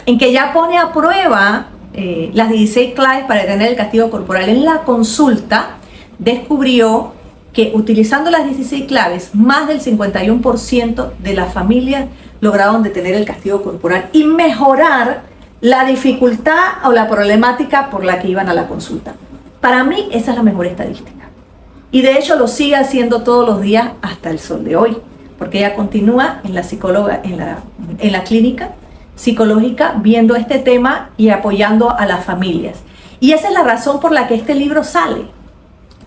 en que ya pone a prueba las 16 claves para detener el castigo corporal. En la consulta descubrió que utilizando las 16 claves, más del 51% de las familias lograron detener el castigo corporal y mejorar la dificultad o la problemática por la que iban a la consulta. Para mí esa es la mejor estadística. Y de hecho lo sigue haciendo todos los días hasta el sol de hoy, porque ella continúa en la psicóloga, en la clínica psicológica viendo este tema y apoyando a las familias. Y esa es la razón por la que este libro sale.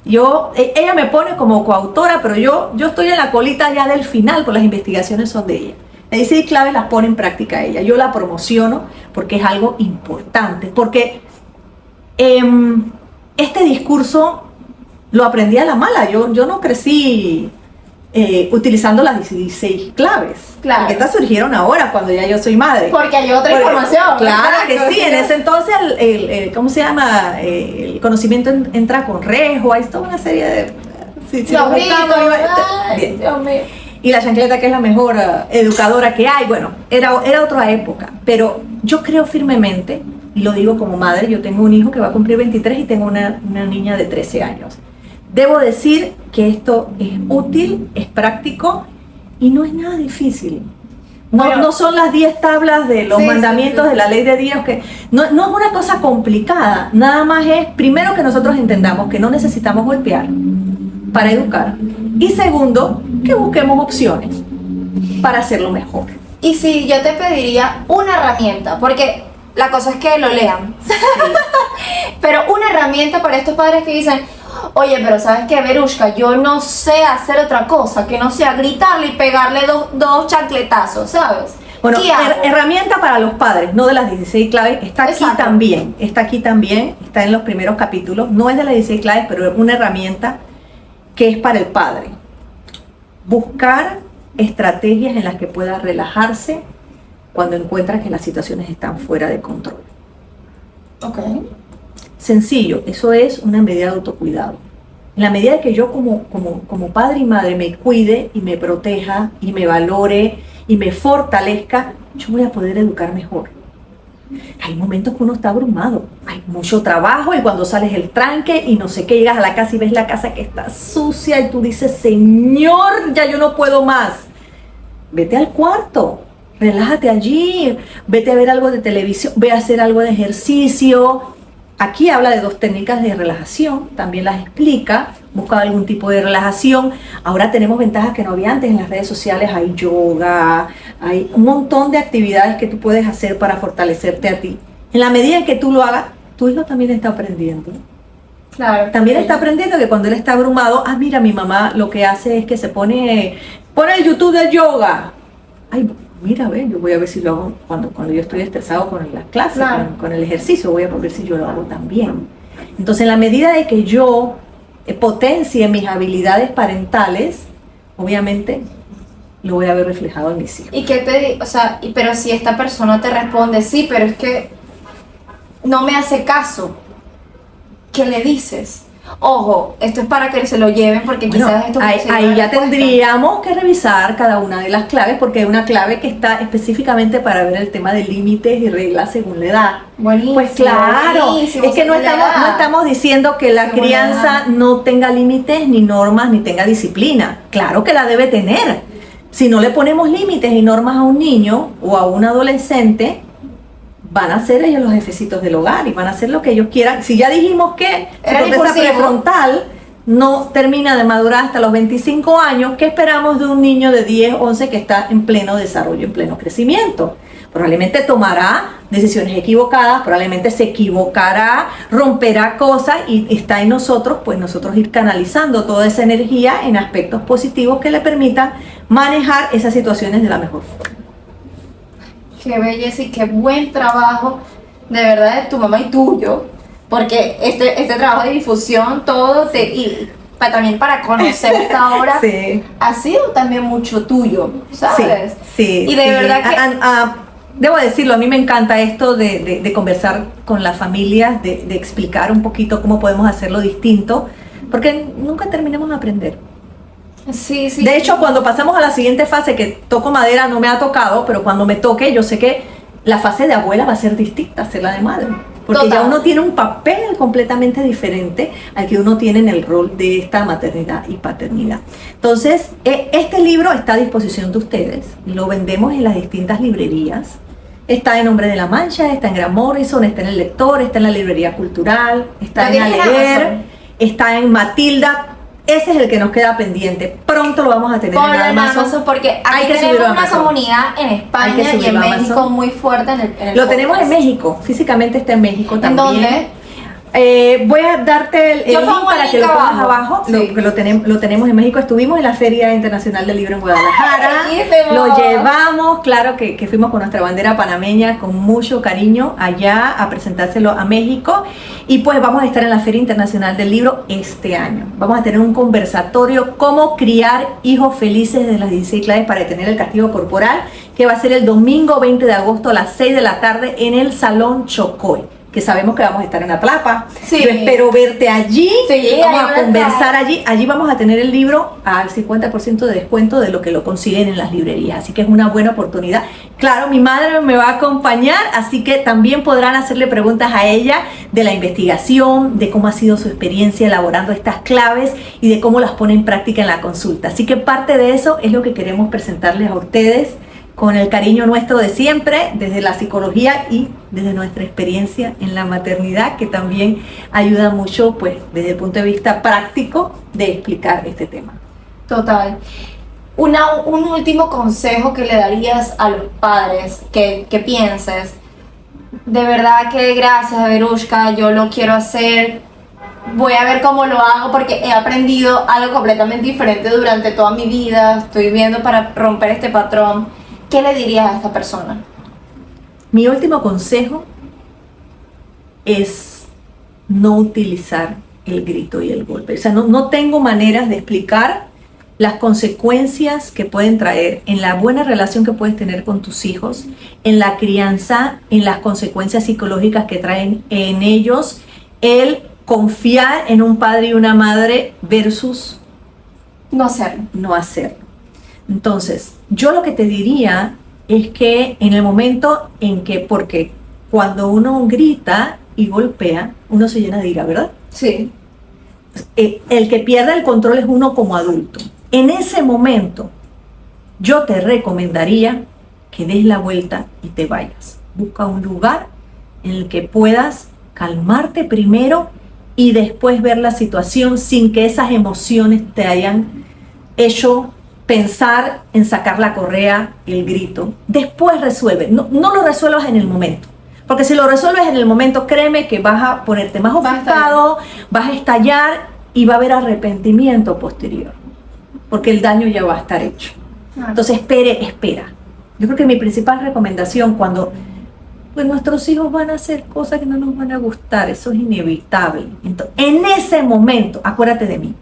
Ella me pone como coautora, pero yo estoy en la colita ya del final, porque las investigaciones son de ella. Las 16 claves las pone en práctica ella. Yo la promociono porque es algo importante. Porque este discurso lo aprendí a la mala. Yo no crecí utilizando las 16 claves. Claro. Porque estas surgieron ahora, cuando ya yo soy madre. Porque hay otra información. Claro que Exacto, sí, en ese entonces ¿cómo se llama? El conocimiento entra con riesgo, hay toda una serie de... Los gritos, ay, bien. Dios mío. Y la chancleta, que es la mejor educadora que hay, bueno, era otra época, pero yo creo firmemente, y lo digo como madre, yo tengo un hijo que va a cumplir 23 y tengo una niña de 13 años. Debo decir que esto es útil, es práctico y no es nada difícil. No son las 10 tablas de los mandamientos de la ley de Dios, que no es una cosa complicada, nada más es primero que nosotros entendamos que no necesitamos golpear, para educar. Y segundo, que busquemos opciones para hacerlo mejor. Y si yo te pediría una herramienta, porque la cosa es que lo lean, sí. Pero una herramienta para estos padres que dicen, oye, pero ¿sabes qué, Verushka? Yo no sé hacer otra cosa que no sea gritarle y pegarle dos chancletazos, ¿sabes? Bueno, herramienta para los padres, no de las 16 claves, está aquí también, está en los primeros capítulos, no es de las 16 claves, pero es una herramienta que es para el padre. Buscar estrategias en las que pueda relajarse cuando encuentra que las situaciones están fuera de control. Ok. Sencillo, eso es una medida de autocuidado. En la medida que yo como padre y madre me cuide y me proteja y me valore y me fortalezca, yo voy a poder educar mejor. Hay momentos que uno está abrumado, hay mucho trabajo y cuando sales el tranque y no sé qué, llegas a la casa y ves la casa que está sucia y tú dices, Señor, ya yo no puedo más. Vete al cuarto, relájate allí, vete a ver algo de televisión, ve a hacer algo de ejercicio. Aquí habla de 2 técnicas de relajación, también las explica, busca algún tipo de relajación. Ahora tenemos ventajas que no había antes en las redes sociales, hay yoga, hay un montón de actividades que tú puedes hacer para fortalecerte a ti. En la medida en que tú lo hagas, tu hijo también está aprendiendo. Claro. También está aprendiendo que cuando él está abrumado, mira, mi mamá lo que hace es que se pone el YouTube de yoga. Ay, mira, yo voy a ver si lo hago cuando yo estoy estresado con las clases, claro. con el ejercicio, voy a ver si yo lo hago también. Entonces, en la medida de que yo potencie mis habilidades parentales, obviamente lo voy a ver reflejado en mis hijos. ¿Y qué te, pero si esta persona te responde, sí, pero es que no me hace caso, ¿qué le dices? Ojo, esto es para que se lo lleven porque quizás esto ahí ya tendríamos que revisar cada una de las claves porque hay una clave que está específicamente para ver el tema de límites y reglas según la edad. Buenísimo, pues claro, buenísimo, es que no estamos diciendo que la crianza no tenga límites ni normas ni tenga disciplina. Claro que la debe tener. Si no le ponemos límites y normas a un niño o a un adolescente, van a ser ellos los jefecitos del hogar y van a hacer lo que ellos quieran. Si ya dijimos que la corteza prefrontal no termina de madurar hasta los 25 años, ¿qué esperamos de un niño de 10, 11 que está en pleno desarrollo, en pleno crecimiento? Probablemente tomará decisiones equivocadas, probablemente se equivocará, romperá cosas y está en nosotros, pues nosotros ir canalizando toda esa energía en aspectos positivos que le permitan manejar esas situaciones de la mejor forma. Qué belleza y qué buen trabajo, de verdad, de tu mamá y tuyo, porque este trabajo de difusión, también para conocerte ahora, sí. Ha sido también mucho tuyo, ¿sabes? Sí. Y de verdad que... debo decirlo, a mí me encanta esto de conversar con las familias, de explicar un poquito cómo podemos hacerlo distinto, porque nunca terminamos de aprender. Sí. De hecho, cuando pasamos a la siguiente fase, que toco madera, no me ha tocado, pero cuando me toque, yo sé que la fase de abuela va a ser distinta a ser la de madre. Porque Total. ya uno tiene un papel completamente diferente al que uno tiene en el rol de esta maternidad y paternidad. Entonces, este libro está a disposición de ustedes. Lo vendemos en las distintas librerías. Está en Hombre de la Mancha, está en Grant Morrison, está en El Lector, está en la Librería Cultural, está en A Leer, está en Matilda. Ese es el que nos queda pendiente. Pronto lo vamos a tener en Amazon. Porque aquí tenemos una comunidad en España y en México muy fuerte en el Lo tenemos en México. Físicamente está en México también. ¿En dónde? Voy a darte el link para que lo pongas abajo. Sí. Lo tenemos en México. Estuvimos en la Feria Internacional del Libro en Guadalajara. Lo llevamos, claro que fuimos con nuestra bandera panameña con mucho cariño allá a presentárselo a México. Y pues vamos a estar en la Feria Internacional del Libro este año. Vamos a tener un conversatorio cómo criar hijos felices de las 16 claves para detener el castigo corporal, que va a ser el domingo 20 de agosto a las 6 de la tarde en el Salón Chocoy, que sabemos que vamos a estar en Atlapa. Sí. Yo espero verte allí. Sí, vamos a conversar allí. Allí vamos a tener el libro al 50% de descuento de lo que lo consiguen en las librerías. Así que es una buena oportunidad. Claro, mi madre me va a acompañar, así que también podrán hacerle preguntas a ella de la investigación, de cómo ha sido su experiencia elaborando estas claves y de cómo las pone en práctica en la consulta. Así que parte de eso es lo que queremos presentarles a ustedes con el cariño nuestro de siempre, desde la psicología y desde nuestra experiencia en la maternidad, que también ayuda mucho, pues, desde el punto de vista práctico de explicar este tema. Total. Un último consejo que le darías a los padres que pienses, de verdad que gracias, Verushka, yo lo quiero hacer, voy a ver cómo lo hago porque he aprendido algo completamente diferente durante toda mi vida, estoy viendo para romper este patrón. ¿Qué le dirías a esta persona? Mi último consejo es no utilizar el grito y el golpe. O sea, no tengo maneras de explicar las consecuencias que pueden traer en la buena relación que puedes tener con tus hijos, en la crianza, en las consecuencias psicológicas que traen en ellos, el confiar en un padre y una madre versus no hacerlo. No hacerlo. Entonces, yo lo que te diría es que en el momento en que, porque cuando uno grita y golpea, uno se llena de ira, ¿verdad? Sí. El que pierde el control es uno como adulto. En ese momento, yo te recomendaría que des la vuelta y te vayas. Busca un lugar en el que puedas calmarte primero y después ver la situación sin que esas emociones te hayan hecho pensar en sacar la correa, el grito. Después resuelve. No lo resuelvas en el momento. Porque si lo resuelves en el momento, créeme que vas a ponerte más ofuscado, vas a estallar y va a haber arrepentimiento posterior. Porque el daño ya va a estar hecho. Entonces, espera. Yo creo que mi principal recomendación cuando pues nuestros hijos van a hacer cosas que no nos van a gustar, eso es inevitable. Entonces, en ese momento, acuérdate de mí.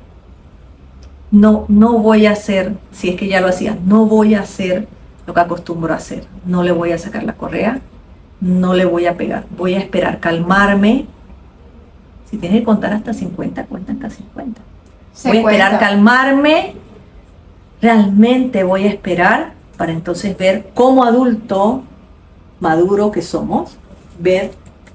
No voy a hacer, si es que ya lo hacía, no voy a hacer lo que acostumbro a hacer. No le voy a sacar la correa, no le voy a pegar. Voy a esperar, calmarme. Si tienes que contar hasta 50, cuenta hasta 50. Voy a esperar, calmarme. Realmente voy a esperar para entonces ver como adulto maduro que somos, ver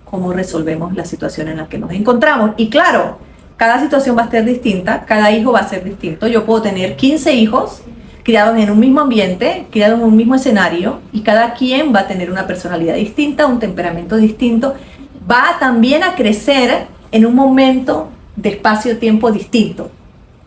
cómo resolvemos la situación en la que nos encontramos. Y claro, cada situación va a ser distinta, cada hijo va a ser distinto. Yo puedo tener 15 hijos criados en un mismo ambiente, criados en un mismo escenario, y cada quien va a tener una personalidad distinta, un temperamento distinto. Va también a crecer en un momento de espacio-tiempo distinto.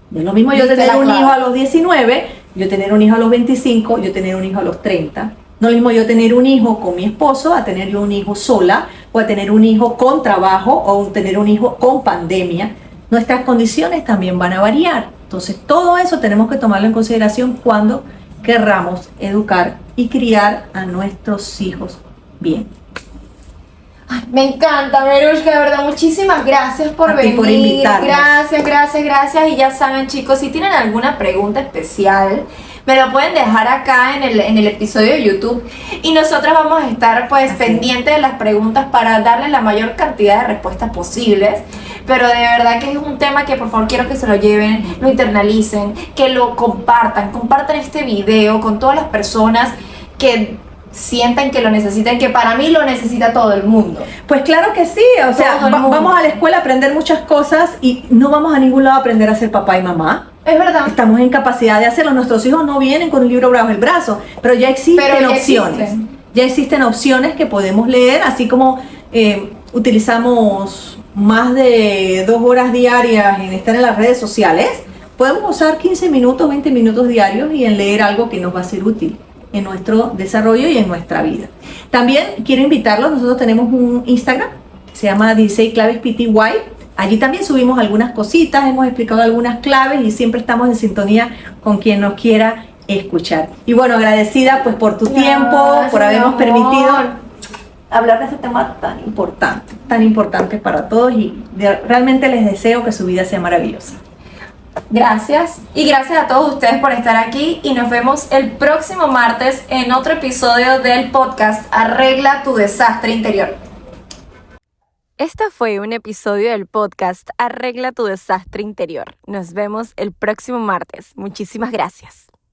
No es lo mismo yo tener un hijo a los 19, yo tener un hijo a los 25, yo tener un hijo a los 30. No es lo mismo yo tener un hijo con mi esposo, a tener yo un hijo sola, o a tener un hijo con trabajo, o tener un hijo con pandemia. Nuestras condiciones también van a variar. Entonces, todo eso tenemos que tomarlo en consideración cuando querramos educar y criar a nuestros hijos bien. Ay, me encanta, Verushka, de verdad, muchísimas gracias por venir. Por invitarnos. Gracias. Y ya saben, chicos, si tienen alguna pregunta especial, me lo pueden dejar acá en el episodio de YouTube y nosotros vamos a estar pues pendientes de las preguntas para darles la mayor cantidad de respuestas posibles. Pero de verdad que es un tema que por favor quiero que se lo lleven, lo internalicen, que lo compartan este video con todas las personas que sientan que lo necesitan, que para mí lo necesita todo el mundo. Pues claro que sí, o sea, vamos a la escuela a aprender muchas cosas y no vamos a ningún lado a aprender a ser papá y mamá. Es verdad. Estamos en capacidad de hacerlo. Nuestros hijos no vienen con un libro bajo el brazo, pero ya existen opciones. Ya existen opciones que podemos leer, así como utilizamos más de 2 horas diarias en estar en las redes sociales. Podemos usar 15 minutos, 20 minutos diarios y en leer algo que nos va a ser útil en nuestro desarrollo y en nuestra vida. También quiero invitarlos, nosotros tenemos un Instagram, se llama 16 claves PTY. Allí también subimos algunas cositas, hemos explicado algunas claves y siempre estamos en sintonía con quien nos quiera escuchar. Y bueno, agradecida pues por tu tiempo, por habernos permitido hablar de este tema tan importante para todos y realmente les deseo que su vida sea maravillosa. Gracias y gracias a todos ustedes por estar aquí y nos vemos el próximo martes en otro episodio del podcast Arregla tu desastre interior. Este fue un episodio del podcast Arregla tu desastre interior. Nos vemos el próximo martes. Muchísimas gracias.